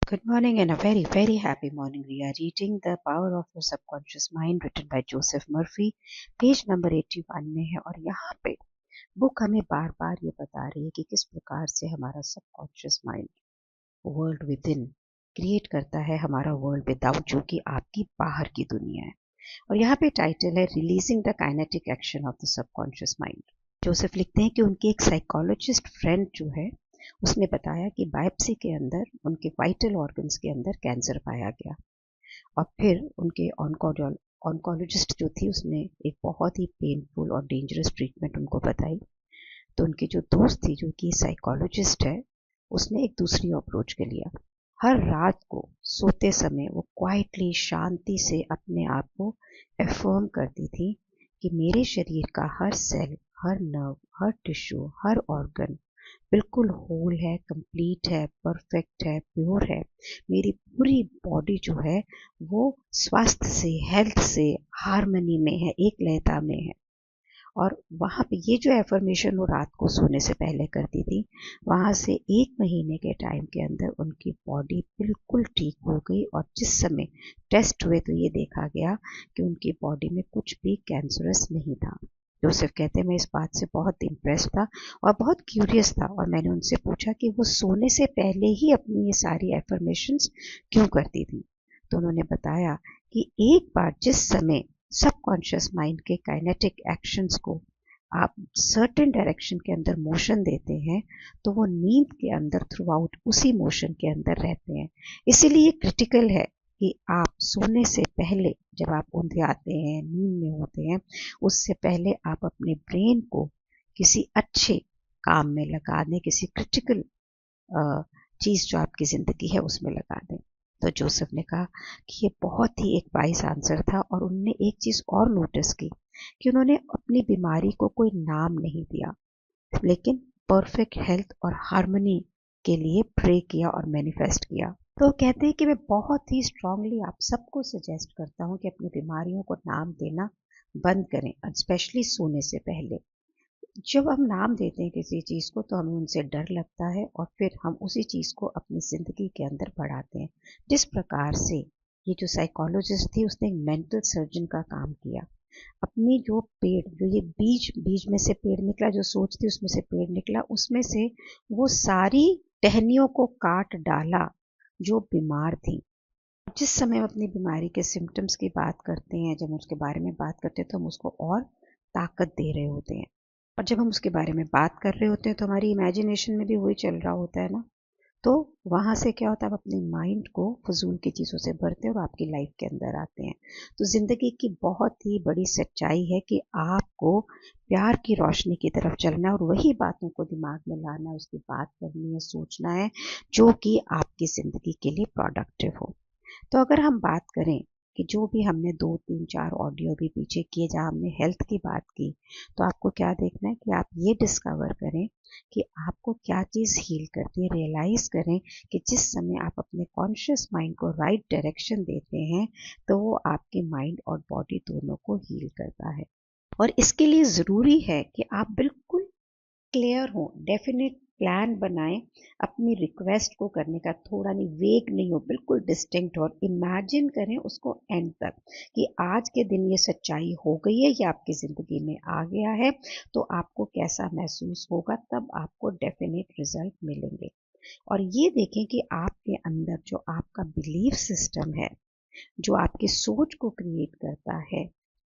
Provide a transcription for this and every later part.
Good morning and a very, very happy morning. We are reading The Power of Your Subconscious Mind written by Joseph Murphy. Page number 81 में है और यहाँ पे book हमें बार बार ये बता रही है कि किस प्रकार से हमारा subconscious mind world with in create करता है हमारा वर्ल्ड विदाउट, जो कि आपकी बाहर की दुनिया है। और यहाँ पे टाइटल है releasing the kinetic action of the subconscious mind. Joseph लिखते हैं कि उनके एक साइकोलॉजिस्ट फ्रेंड जो है उसने बताया कि बायोप्सी के अंदर उनके वाइटल ऑर्गन्स के अंदर कैंसर पाया गया। और फिर उनके ऑन्कोलॉजिस्ट जो थी उसने एक बहुत ही पेनफुल और डेंजरस ट्रीटमेंट उनको बताई। तो उनकी जो दोस्त थी जो कि साइकोलॉजिस्ट है, उसने एक दूसरी अप्रोच के लिया। हर रात को सोते समय वो क्वाइटली शांति से अपने आप को एफर्म करती थी कि मेरे शरीर का हर सेल, हर नर्व, हर टिश्यू, हर ऑर्गन बिल्कुल होल है, कंप्लीट है, परफेक्ट है, प्योर है। मेरी पूरी बॉडी जो है वो स्वास्थ्य से, हेल्थ से, हार्मनी में है, एक लयता में है। और वहाँ पे ये जो एफर्मेशन वो रात को सोने से पहले करती थी, वहाँ से 1 महीने के टाइम के अंदर उनकी बॉडी बिल्कुल ठीक हो गई। और जिस समय टेस्ट हुए तो ये देखा गया कि उनकी बॉडी में कुछ भी कैंसरस नहीं था। जोसेफ कहते हैं मैं इस बात से बहुत इम्प्रेस था और बहुत क्यूरियस था, और मैंने उनसे पूछा कि वो सोने से पहले ही अपनी ये सारी एफर्मेशंस क्यों करती थी। तो उन्होंने बताया कि एक बार जिस समय सबकॉन्शियस माइंड के काइनेटिक एक्शंस को आप सर्टेन डायरेक्शन के अंदर मोशन देते हैं, तो वो नींद के अंदर थ्रू आउट उसी मोशन के अंदर रहते हैं। इसीलिए क्रिटिकल है कि आप सोने से पहले, जब आप ऊँधे आते हैं, नींद में होते हैं, उससे पहले आप अपने ब्रेन को किसी अच्छे काम में लगा दें, किसी क्रिटिकल चीज़ जो आपकी ज़िंदगी है उसमें लगा दें। तो जोसेफ ने कहा कि ये बहुत ही एक वाइज आंसर था। और उन्होंने एक चीज़ और नोटिस की कि उन्होंने अपनी बीमारी को कोई नाम नहीं दिया, लेकिन परफेक्ट हेल्थ और हार्मनी के लिए प्रे किया और मैनिफेस्ट किया। तो कहते हैं कि मैं बहुत ही स्ट्रांगली आप सबको सजेस्ट करता हूँ कि अपनी बीमारियों को नाम देना बंद करें, स्पेशली सोने से पहले। जब हम नाम देते हैं किसी चीज़ को तो हमें उनसे डर लगता है और फिर हम उसी चीज़ को अपनी ज़िंदगी के अंदर बढ़ाते हैं। जिस प्रकार से ये जो साइकोलॉजिस्ट थी उसने एक मेंटल सर्जन का काम किया। अपनी जो पेड़, जो ये बीज बीज में से पेड़ निकला, जो सोच थी उसमें से पेड़ निकला, उसमें से वो सारी टहनियों को काट डाला जो बीमार थी। जिस समय हम अपनी बीमारी के सिम्टम्स की बात करते हैं, जब हम उसके बारे में बात करते हैं तो हम उसको और ताकत दे रहे होते हैं। और जब हम उसके बारे में बात कर रहे होते हैं तो हमारी इमेजिनेशन में भी वही चल रहा होता है ना। तो वहाँ से क्या होता है, आप अपने माइंड को फजूल की चीज़ों से भरते हैं और आपकी लाइफ के अंदर आते हैं। तो ज़िंदगी की बहुत ही बड़ी सच्चाई है कि आपको प्यार की रोशनी की तरफ चलना है और वही बातों को दिमाग में लाना है, उसकी बात करनी है, सोचना है, जो कि आपकी ज़िंदगी के लिए प्रोडक्टिव हो। तो अगर हम बात करें कि जो भी हमने 2, 3, 4 ऑडियो भी पीछे किए जहाँ हमने हेल्थ की बात की, तो आपको क्या देखना है कि आप ये डिस्कवर करें कि आपको क्या चीज़ हील करती है। रियलाइज़ करें कि जिस समय आप अपने कॉन्शियस माइंड को राइट डायरेक्शन देते हैं तो वो आपके माइंड और बॉडी दोनों को हील करता है। और इसके लिए ज़रूरी है कि आप बिल्कुल क्लियर हो, डेफिनेट प्लान बनाएं अपनी रिक्वेस्ट को करने का। थोड़ा नहीं, वेग नहीं हो, बिल्कुल डिस्टिंक्ट और इमेजिन करें उसको एंड तक कि आज के दिन ये सच्चाई हो गई है, ये आपकी ज़िंदगी में आ गया है, तो आपको कैसा महसूस होगा, तब आपको डेफिनेट रिजल्ट मिलेंगे। और ये देखें कि आपके अंदर जो आपका बिलीफ सिस्टम है, जो आपकी सोच को क्रिएट करता है,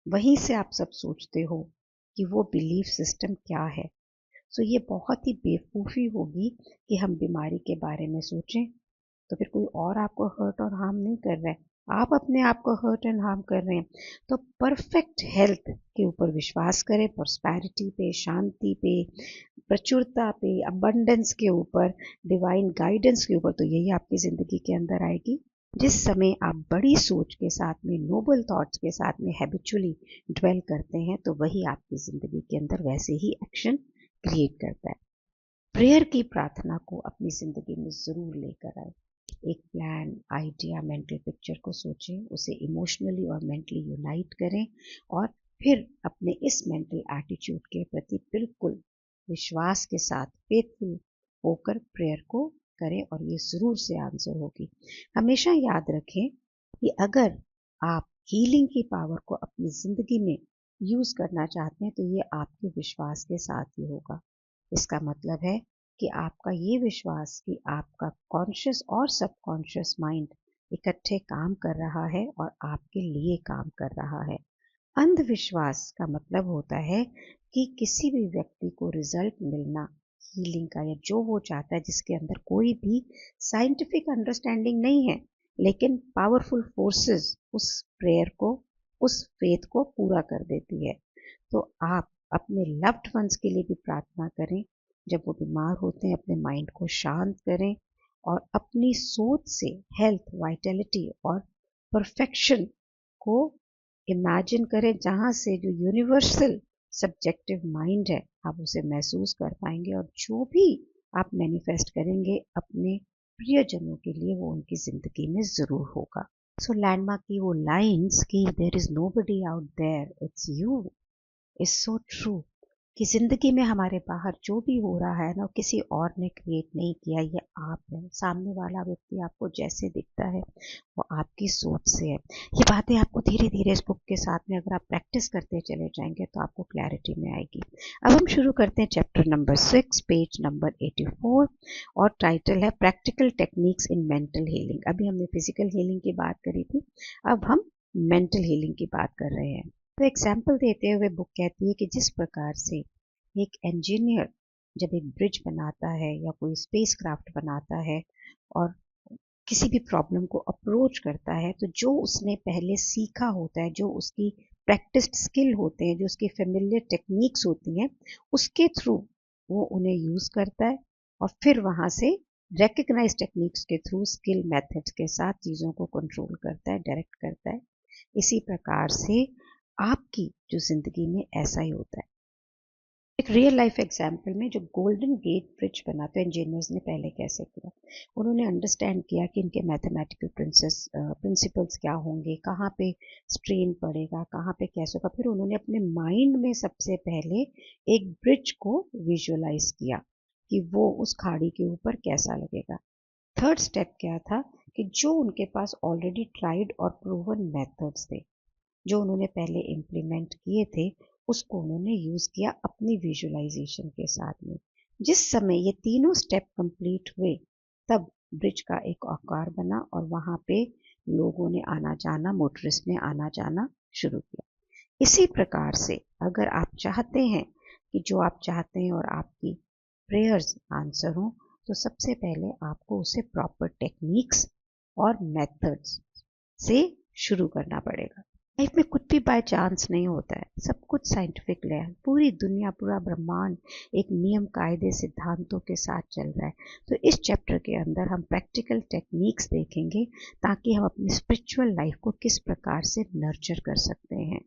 वहीं से आप सब सोचते हो कि वो बिलीफ सिस्टम क्या है। सो ये बहुत ही बेवकूफ़ी होगी कि हम बीमारी के बारे में सोचें तो फिर कोई और आपको हर्ट और हार्म नहीं कर रहा है, आप अपने आप को हर्ट एंड हार्म कर रहे हैं। तो परफेक्ट हेल्थ के ऊपर विश्वास करें, प्रॉस्पेरिटी पे, शांति पे, प्रचुरता पे, अबंडेंस के ऊपर, डिवाइन गाइडेंस के ऊपर, तो यही आपकी ज़िंदगी के अंदर आएगी। जिस समय आप बड़ी सोच के साथ में, नोबल थॉट्स के साथ में हैबिचुअली ड्वेल करते हैं, तो वही आपकी ज़िंदगी के अंदर वैसे ही एक्शन क्रिएट करता है। प्रेयर की प्रार्थना को अपनी ज़िंदगी में ज़रूर लेकर आए। एक प्लान, आइडिया, मेंटल पिक्चर को सोचें, उसे इमोशनली और मेंटली यूनाइट करें और फिर अपने इस मेंटल एटीट्यूड के प्रति बिल्कुल विश्वास के साथ फेथफुल होकर प्रेयर को करें और ये ज़रूर से आंसर होगी। हमेशा याद रखें कि अगर आप हीलिंग की पावर को अपनी ज़िंदगी में यूज़ करना चाहते हैं तो ये आपके विश्वास के साथ ही होगा। इसका मतलब है कि आपका ये विश्वास कि आपका कॉन्शियस और सबकॉन्शियस माइंड इकट्ठे काम कर रहा है और आपके लिए काम कर रहा है। अंधविश्वास का मतलब होता है कि किसी भी व्यक्ति को रिजल्ट मिलना हीलिंग का या जो वो चाहता है, जिसके अंदर कोई भी साइंटिफिक अंडरस्टैंडिंग नहीं है, लेकिन पावरफुल फोर्सेस उस प्रेयर को, उस फेथ को पूरा कर देती है। तो आप अपने लव्ड वंस के लिए भी प्रार्थना करें। जब वो बीमार होते हैं अपने माइंड को शांत करें और अपनी सोच से हेल्थ, वाइटैलिटी और परफेक्शन को इमेजिन करें, जहाँ से जो यूनिवर्सल सब्जेक्टिव माइंड है आप उसे महसूस कर पाएंगे और जो भी आप मैनिफेस्ट करेंगे अपने प्रियजनों के लिए वो उनकी ज़िंदगी में ज़रूर होगा। सो लैंडमार्क की वो लाइन्स कि there is nobody out there, it's you, is so true. कि ज़िंदगी में हमारे बाहर जो भी हो रहा है ना, किसी और ने क्रिएट नहीं किया, ये आप है। सामने वाला व्यक्ति आपको जैसे दिखता है वो आपकी सोच से है। ये बातें आपको धीरे धीरे इस बुक के साथ में अगर आप प्रैक्टिस करते चले जाएंगे तो आपको क्लैरिटी में आएगी। अब हम शुरू करते हैं चैप्टर नंबर 6, पेज नंबर 84, और टाइटल है practical techniques in mental healing. अभी हमने फिजिकल हीलिंग की बात करी थी, अब हम मेंटल हीलिंग की बात कर रहे हैं। तो एग्जाम्पल देते हुए बुक कहती है कि जिस प्रकार से एक इंजीनियर जब एक ब्रिज बनाता है या कोई स्पेस क्राफ्ट बनाता है और किसी भी प्रॉब्लम को अप्रोच करता है, तो जो उसने पहले सीखा होता है, जो उसकी प्रैक्टिस्ड स्किल होते हैं, जो उसकी फेमिलियर टेक्निक्स होती हैं, उसके थ्रू वो उन्हें यूज़ करता है और फिर वहाँ से रेकग्नाइज टेक्निक्स के थ्रू स्किल मेथड्स के साथ चीज़ों को कंट्रोल करता है, डायरेक्ट करता है। इसी प्रकार से आपकी जो ज़िंदगी में ऐसा ही होता है। एक रियल लाइफ एग्जाम्पल में जो गोल्डन गेट ब्रिज बना तो इंजीनियर्स ने पहले कैसे किया, उन्होंने अंडरस्टैंड किया कि इनके मैथमेटिकल प्रिंसिपल्स क्या होंगे, कहाँ पे स्ट्रेन पड़ेगा, कहाँ पे कैसे होगा। फिर उन्होंने अपने माइंड में सबसे पहले एक ब्रिज को विजुअलाइज किया कि वो उस खाड़ी के ऊपर कैसा लगेगा। थर्ड स्टेप क्या था कि जो उनके पास ऑलरेडी ट्राइड और प्रूवन मेथड्स थे, जो उन्होंने पहले इम्प्लीमेंट किए थे, उसको उन्होंने यूज़ किया अपनी विजुअलाइजेशन के साथ में। जिस समय ये तीनों स्टेप कंप्लीट हुए तब ब्रिज का एक आकार बना और वहाँ पे लोगों ने आना जाना, मोटरिस्ट ने आना जाना शुरू किया। इसी प्रकार से अगर आप चाहते हैं कि जो आप चाहते हैं और आपकी प्रेयर्स आंसर हों, तो सबसे पहले आपको उसे प्रॉपर टेक्निक्स और मेथड्स से शुरू करना पड़ेगा। लाइफ में कुछ भी बाय चांस नहीं होता है, सब कुछ साइंटिफिक है। पूरी दुनिया, पूरा ब्रह्मांड एक नियम, कायदे, सिद्धांतों के साथ चल रहा है। तो इस चैप्टर के अंदर हम प्रैक्टिकल टेक्निक्स देखेंगे ताकि हम अपनी स्पिरिचुअल लाइफ को किस प्रकार से नर्चर कर सकते हैं,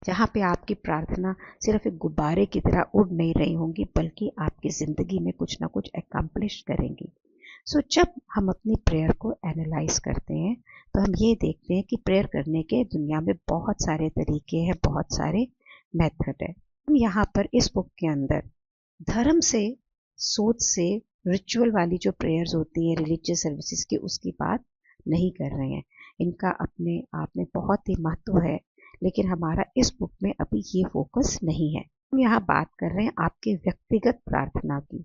जहाँ पे आपकी प्रार्थना सिर्फ एक गुब्बारे की तरह उड़ नहीं रही होंगी, बल्कि आपकी ज़िंदगी में कुछ ना कुछ एकम्प्लिश करेंगी। सो जब हम अपनी प्रेयर को एनालाइज करते हैं तो हम ये देखते हैं कि प्रेयर करने के दुनिया में बहुत सारे तरीके हैं, बहुत सारे मेथड है। हम यहाँ पर इस बुक के अंदर धर्म से, सोच से, रिचुअल वाली जो प्रेयर्स होती हैं, रिलीजियस सर्विसेज की, उसकी बात नहीं कर रहे हैं। इनका अपने आप में बहुत ही महत्व है, लेकिन हमारा इस बुक में अभी ये फोकस नहीं है। हम यहाँ बात कर रहे हैं आपके व्यक्तिगत प्रार्थना की,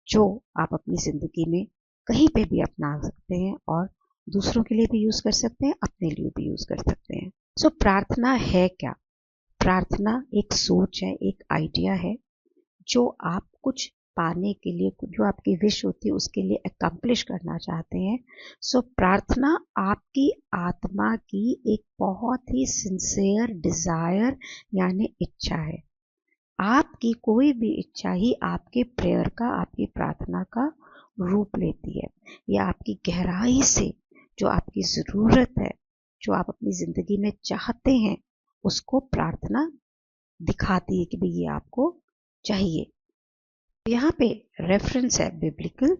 जो आप अपनी ज़िंदगी में कहीं पे भी अपना सकते हैं और दूसरों के लिए भी यूज़ कर सकते हैं, अपने लिए भी यूज़ कर सकते हैं। सो प्रार्थना है क्या? प्रार्थना एक सोच है, एक आइडिया है, जो आप कुछ पाने के लिए, जो आपकी विश होती है उसके लिए अकम्प्लिश करना चाहते हैं। सो प्रार्थना आपकी आत्मा की एक बहुत ही सिंसियर डिज़ायर यानी इच्छा है। आपकी कोई भी इच्छा ही आपके प्रेयर का, आपकी प्रार्थना का रूप लेती है। यह आपकी गहराई से जो आपकी ज़रूरत है, जो आप अपनी ज़िंदगी में चाहते हैं, उसको प्रार्थना दिखाती है कि भाई ये आपको चाहिए। यहाँ पे रेफरेंस है बिब्लिकल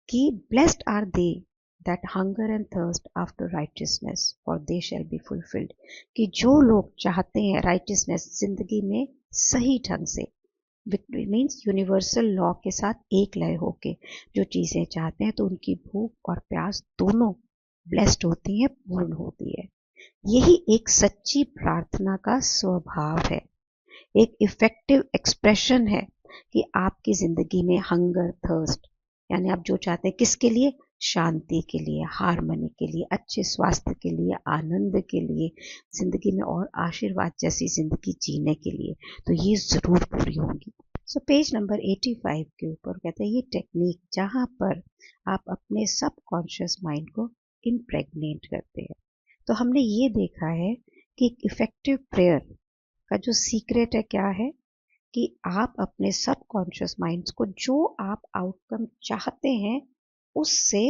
कि blessed are they that hunger and thirst after righteousness for they shall be fulfilled. कि जो लोग चाहते हैं राइटियसनेस, जिंदगी में सही ढंग से मीन्स यूनिवर्सल लॉ के साथ एक लय होके जो चीजें चाहते हैं तो उनकी भूख और प्यास दोनों ब्लेस्ड होती है, पूर्ण होती है। यही एक सच्ची प्रार्थना का स्वभाव है, एक इफेक्टिव एक्सप्रेशन है कि आपकी जिंदगी में हंगर थर्स्ट यानी आप जो चाहते हैं किसके लिए, शांति के लिए, हारमोनी के लिए, अच्छे स्वास्थ्य के लिए, आनंद के लिए, जिंदगी में और आशीर्वाद जैसी जिंदगी जीने के लिए, तो ये जरूर पूरी होंगी। सो पेज नंबर 85 के ऊपर कहते हैं ये टेक्निक जहां पर आप अपने सबकॉन्शियस माइंड को इम्प्रेग्नेट करते हैं। तो हमने ये देखा है कि इफेक्टिव प्रेयर का जो सीक्रेट है क्या है कि आप अपने सबकॉन्शियस माइंड्स को जो आप आउटकम चाहते हैं उससे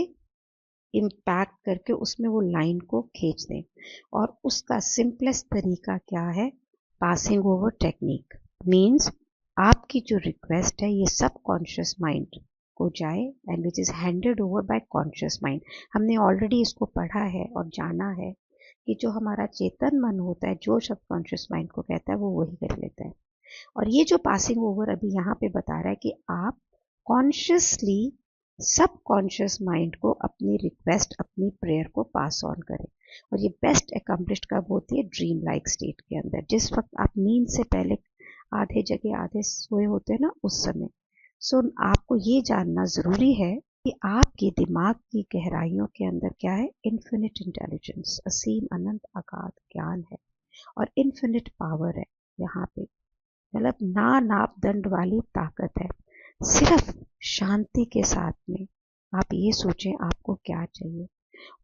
इम्पैक्ट करके उसमें वो लाइन को खींच दें। और उसका सिंपलेस्ट तरीका क्या है, पासिंग ओवर टेक्निक। मीन्स आपकी जो रिक्वेस्ट है ये सबकॉन्शियस माइंड को जाए and which is handed over by conscious mind. हमने ऑलरेडी इसको पढ़ा है और जाना है कि जो हमारा चेतन मन होता है जो सबकॉन्शियस माइंड को कहता है वो वही कर लेता है। और ये जो पासिंग ओवर अभी यहाँ पे बता रहा है कि आप कॉन्शियसली सबकॉन्शियस माइंड को अपनी रिक्वेस्ट, अपनी प्रेयर को पास ऑन करें। और ये बेस्ट अकम्प्लिश्ड कब होती है, ड्रीम लाइक स्टेट के अंदर, जिस वक्त आप नींद से पहले आधे जगह आधे सोए होते हैं ना, उस समय। सो आपको ये जानना जरूरी है कि आपके दिमाग की गहराइयों के अंदर क्या है, इन्फिनिट इंटेलिजेंस, असीम अनंत अगाध ज्ञान है और इन्फिनिट पावर है। यहाँ पे मतलब ना नापदंड वाली ताकत है। सिर्फ शांति के साथ में आप ये सोचें आपको क्या चाहिए,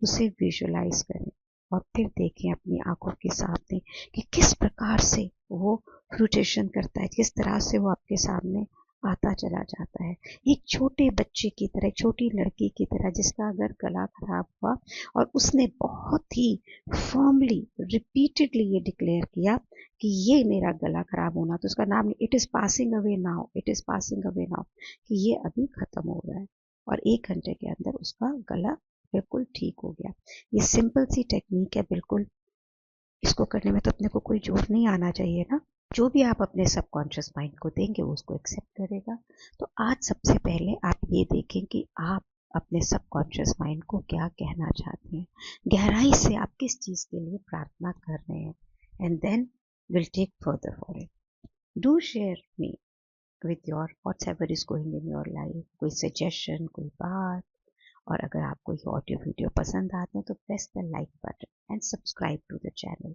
उसे विजुलाइज करें और फिर देखें अपनी आंखों के सामने कि किस प्रकार से वो फ्रूटेशन करता है, किस तरह से वो आपके सामने आता चला जाता है। एक छोटे बच्चे की तरह, छोटी लड़की की तरह जिसका अगर गला खराब हुआ और उसने बहुत ही फर्मली रिपीटेडली ये डिक्लेयर किया कि ये मेरा गला खराब होना, तो उसका नाम it is passing away now, it is passing away now, कि ये अभी खत्म हो रहा है। और 1 घंटे के अंदर उसका गला बिल्कुल ठीक हो गया। ये सिंपल सी टेक्निक है, बिल्कुल इसको करने में तो अपने को कोई जोर नहीं आना चाहिए ना। जो भी आप अपने सबकॉन्शियस माइंड को देंगे वो उसको एक्सेप्ट करेगा। तो आज सबसे पहले आप ये देखें कि आप अपने सबकॉन्शियस माइंड को क्या कहना चाहते हैं, गहराई से आप किस चीज के लिए प्रार्थना कर रहे हैं, and then will take further for it. Do share me with your whatever is going in your life, कोई सजेशन, कोई बात। और अगर आपको ये ऑडियो वीडियो पसंद आते हैं तो press the like button and subscribe to the channel.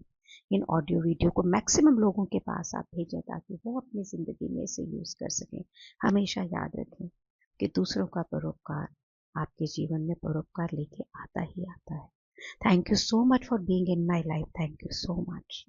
इन ऑडियो वीडियो को मैक्सिमम लोगों के पास आप भेजें ताकि वो अपनी ज़िंदगी में इसे यूज़ कर सकें। हमेशा याद रखें कि दूसरों का परोपकार आपके जीवन में परोपकार लेके आता ही आता है। Thank you so much for being in my life. Thank you so much.